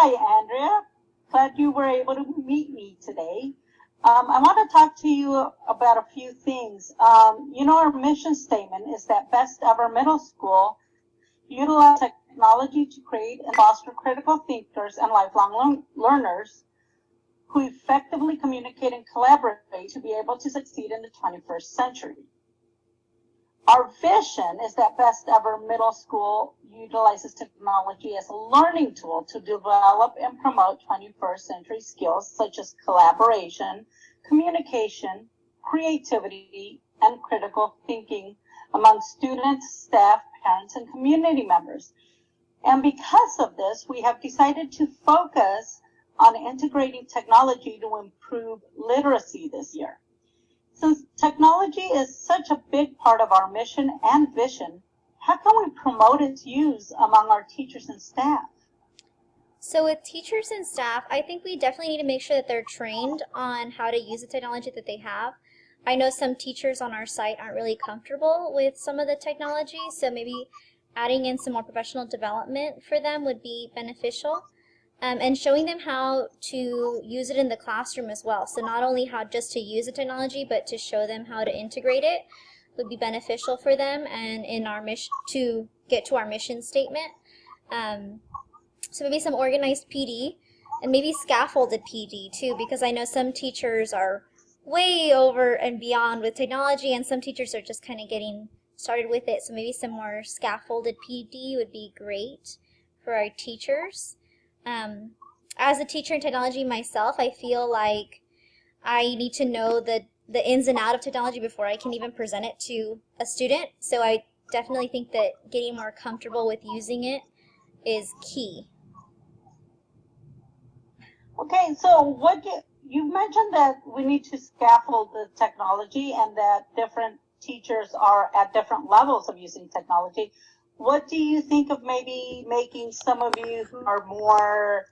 Hi, Andrea. Glad you were able to meet me today. I want to talk to you about a few things. Our mission statement is that Best Ever Middle School utilize technology to create and foster critical thinkers and lifelong learners who effectively communicate and collaborate to be able to succeed in the 21st century. Our vision is that Best Ever Middle School utilizes technology as a learning tool to develop and promote 21st century skills such as collaboration, communication, creativity, and critical thinking among students, staff, parents, and community members. And because of this, we have decided to focus on integrating technology to improve literacy this year. Since technology is such a big part of our mission and vision, how can we promote its use among our teachers and staff? So with teachers and staff, I think we definitely need to make sure that they're trained on how to use the technology that they have. I know some teachers on our site aren't really comfortable with some of the technology, so maybe adding in some more professional development for them would be beneficial. And showing them how to use it in the classroom as well. So not only how just to use the technology, but to show them how to integrate it would be beneficial for them and in our mission to get to our mission statement. So maybe some organized PD and maybe scaffolded PD too, because I know some teachers are way over and beyond with technology and some teachers are just kind of getting started with it. So maybe some more scaffolded PD would be great for our teachers. As a teacher in technology myself, I feel like I need to know the ins and outs of technology before I can even present it to a student. So I definitely think that getting more comfortable with using it is key. Okay, so you mentioned that we need to scaffold the technology and that different teachers are at different levels of using technology. What do you think of maybe making some of you who are more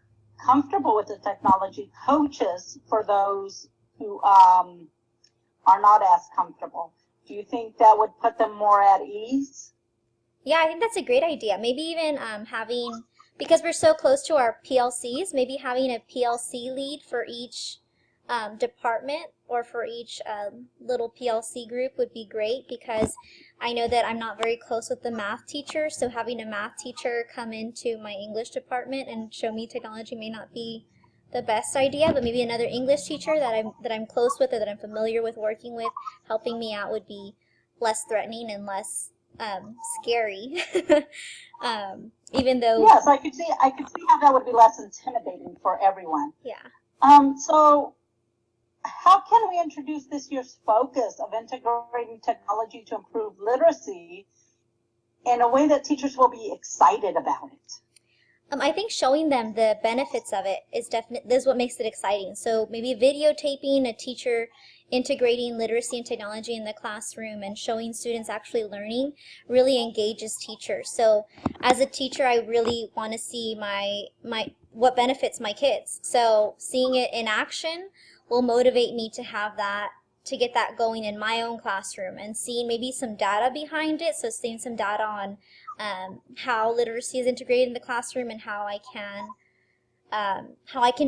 comfortable with the technology coaches for those who are not as comfortable? Do you think that would put them more at ease? Yeah, I think that's a great idea. Maybe even having, because we're so close to our PLCs, maybe having a PLC lead for each department or for each little PLC group would be great, because I know that I'm not very close with the math teacher, so having a math teacher come into my English department and show me technology may not be the best idea, but maybe another English teacher that I'm close with or that I'm familiar with working with helping me out would be less threatening and less scary. Even though yes, I could see how that would be less intimidating for everyone. Yeah. So how can we introduce this year's focus of integrating technology to improve literacy in a way that teachers will be excited about it? I think showing them the benefits of it is this is what makes it exciting. So maybe videotaping a teacher integrating literacy and technology in the classroom and showing students actually learning really engages teachers. So as a teacher, I really want to see what benefits my kids. So seeing it in action will motivate me to have that, to get that going in my own classroom, and seeing maybe some data behind it. So seeing some data on how literacy is integrated in the classroom and how I can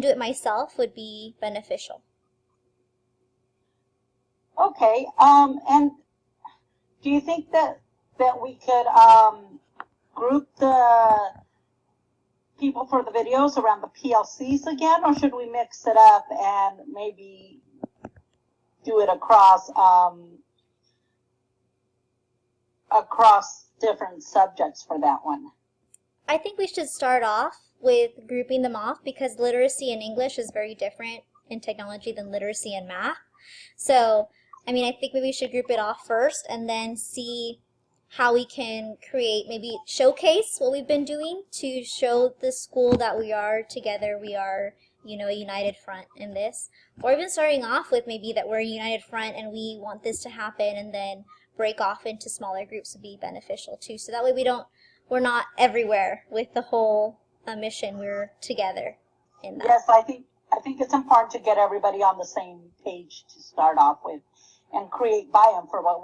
do it myself would be beneficial. Okay, and do you think that we could group the people for the videos around the PLCs again, or should we mix it up and maybe do it across different subjects for that one? I think we should start off with grouping them off, because literacy in English is very different in technology than literacy in math. So, I mean, I think maybe we should group it off first and then see how we can create, maybe showcase what we've been doing to show the school that we are together, we are, a united front in this. Or even starting off with maybe that we're a united front and we want this to happen, and then break off into smaller groups would be beneficial too. So that way we're not everywhere with the whole mission, we're together in that. Yes, I think it's important to get everybody on the same page to start off with and create buy-in for what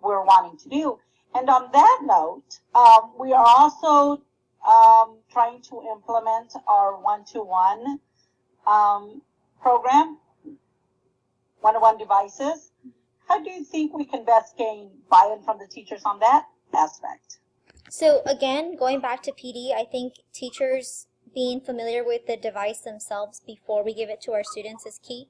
we're wanting to do. And on that note, we are also trying to implement our one-to-one program, one-to-one devices. How do you think we can best gain buy-in from the teachers on that aspect? So again, going back to PD, I think teachers being familiar with the device themselves before we give it to our students is key.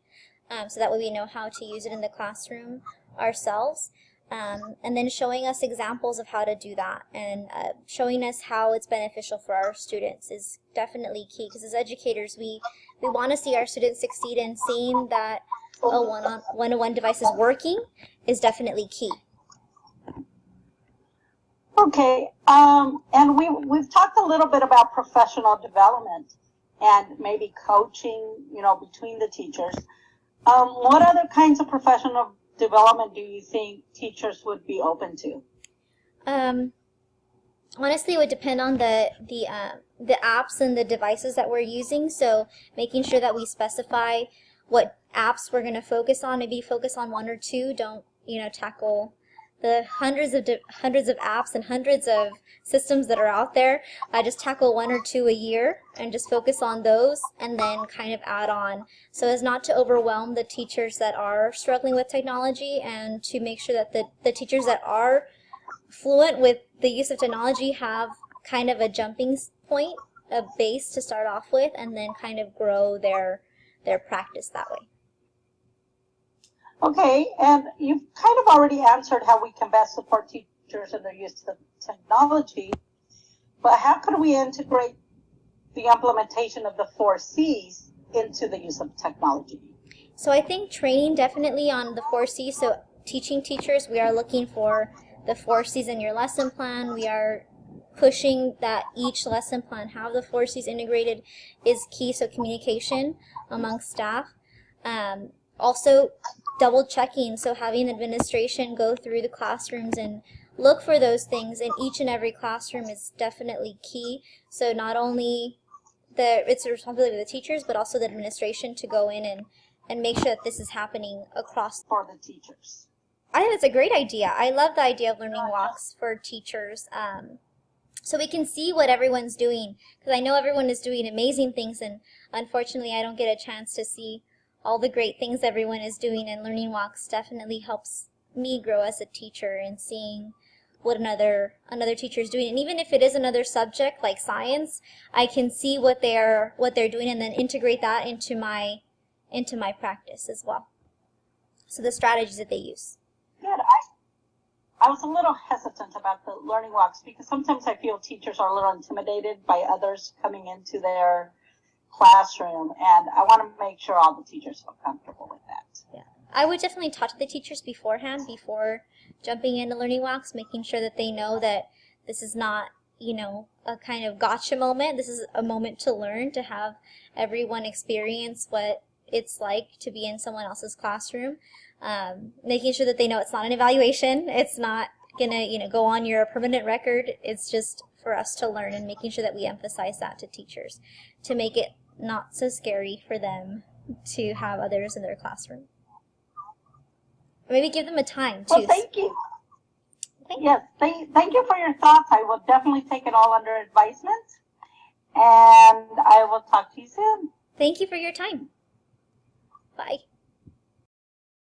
So that way we know how to use it in the classroom ourselves. And then showing us examples of how to do that, and showing us how it's beneficial for our students is definitely key, because as educators we want to see our students succeed, and seeing that a one-on-one device is working is definitely key. Okay, and we've talked a little bit about professional development and maybe coaching, between the teachers. What other kinds of professional development do you think teachers would be open to? Honestly, it would depend on the apps and the devices that we're using. So making sure that we specify what apps we're going to focus on. Maybe focus on one or two. Don't tackle the hundreds of apps and hundreds of systems that are out there. Just tackle one or two a year and just focus on those, and then kind of add on, so as not to overwhelm the teachers that are struggling with technology, and to make sure that the teachers that are fluent with the use of technology have kind of a jumping point, a base to start off with, and then kind of grow their practice that way. Okay, and you've kind of already answered how we can best support teachers in their use of technology, but how can we integrate the implementation of the 4 C's into the use of technology? So I think training definitely on the 4 C's. So teaching teachers, we are looking for the 4 C's in your lesson plan. We are pushing that each lesson plan have the 4 C's integrated is key. So communication among staff. Also double checking, so having administration go through the classrooms and look for those things in each and every classroom is definitely key. So not only it's the responsibility of the teachers, but also the administration to go in and make sure that this is happening across for the teachers. I think it's a great idea. I love the idea of learning walks for teachers, so we can see what everyone's doing, because I know everyone is doing amazing things, and unfortunately I don't get a chance to see all the great things everyone is doing, and learning walks definitely helps me grow as a teacher, and seeing what another teacher is doing. And even if it is another subject like science, I can see what they're doing, and then integrate that into my practice as well. So the strategies that they use. Good. I was a little hesitant about the learning walks, because sometimes I feel teachers are a little intimidated by others coming into their classroom, and I want to make sure all the teachers feel comfortable with that. Yeah, I would definitely talk to the teachers beforehand, before jumping into learning walks, making sure that they know that this is not, a kind of gotcha moment. This is a moment to learn, to have everyone experience what it's like to be in someone else's classroom. Making sure that they know it's not an evaluation. It's not gonna, go on your permanent record. It's just for us to learn, and making sure that we emphasize that to teachers, to make it not so scary for them to have others in their classroom. Or maybe give them a time too. Well, thank you. Yes, thank you for your thoughts. I will definitely take it all under advisement, and I will talk to you soon. Thank you for your time. Bye.